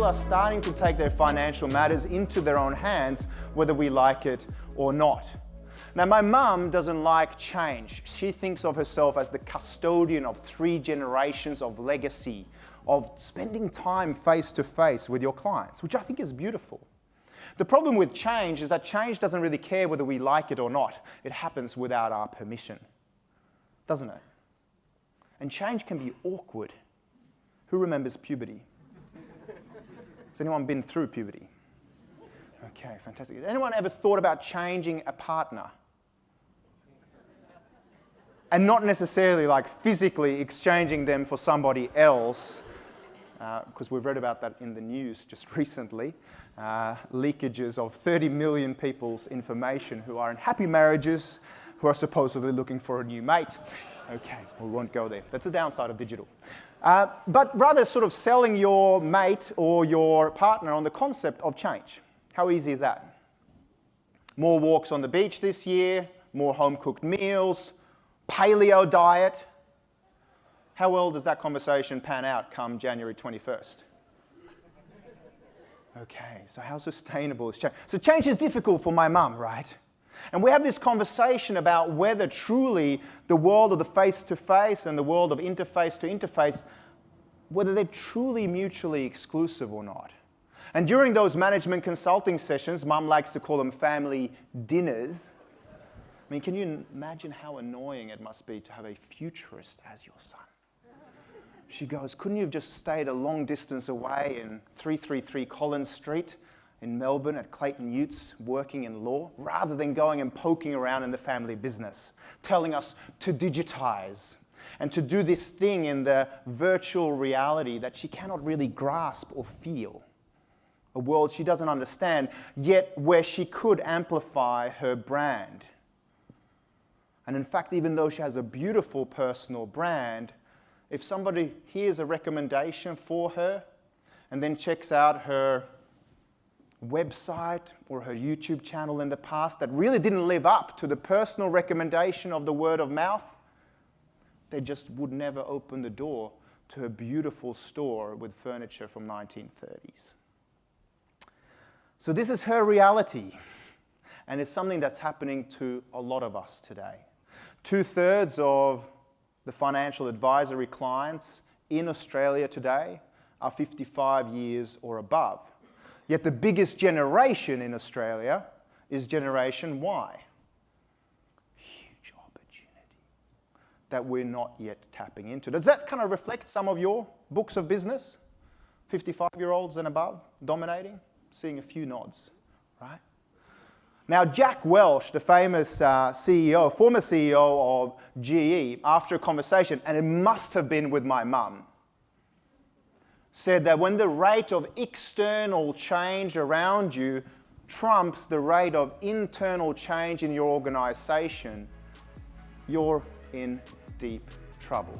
are starting to take their financial matters into their own hands, whether we like it or not. Now, my mum doesn't like change. She thinks of herself as the custodian of 3 generations of legacy, of spending time face to face with your clients, which I think is beautiful. The problem with change is that change doesn't really care whether we like it or not. It happens without our permission, doesn't it? And change can be awkward. Who remembers puberty? Has anyone been through puberty? Okay, fantastic. Has anyone ever thought about changing a partner? And not necessarily like physically exchanging them for somebody else, because we've read about that in the news just recently. Leakages of 30 million people's information who are in happy marriages, who are supposedly looking for a new mate. Okay, we won't go there. That's the downside of digital. But rather sort of selling your mate or your partner on the concept of change. How easy is that? More walks on the beach this year, more home-cooked meals, paleo diet. How well does that conversation pan out come January 21st? Okay, so how sustainable is change? So change is difficult for my mum, right? And we have this conversation about whether truly the world of the face-to-face and the world of interface-to-interface, whether they're truly mutually exclusive or not. And during those management consulting sessions, Mum likes to call them family dinners. I mean, can you imagine how annoying it must be to have a futurist as your son? She goes, couldn't you have just stayed a long distance away in 333 Collins Street in Melbourne at Clayton Utes working in law, rather than going and poking around in the family business, telling us to digitize and to do this thing in the virtual reality that she cannot really grasp or feel, a world she doesn't understand, yet where she could amplify her brand. And in fact, even though she has a beautiful personal brand, if somebody hears a recommendation for her and then checks out her website or her YouTube channel in the past that really didn't live up to the personal recommendation of the word of mouth, they just would never open the door to a beautiful store with furniture from 1930s. So this is her reality, and it's something that's happening to a lot of us today. 2/3 of the financial advisory clients in Australia today are 55 years or above. Yet the biggest generation in Australia is Generation Y. Huge opportunity that we're not yet tapping into. Does that kind of reflect some of your books of business? 55-year-olds and above dominating? Seeing a few nods, right? Now, Jack Welch, the famous CEO, former CEO of GE, after a conversation, and it must have been with my mum, said that when the rate of external change around you trumps the rate of internal change in your organization, you're in deep trouble.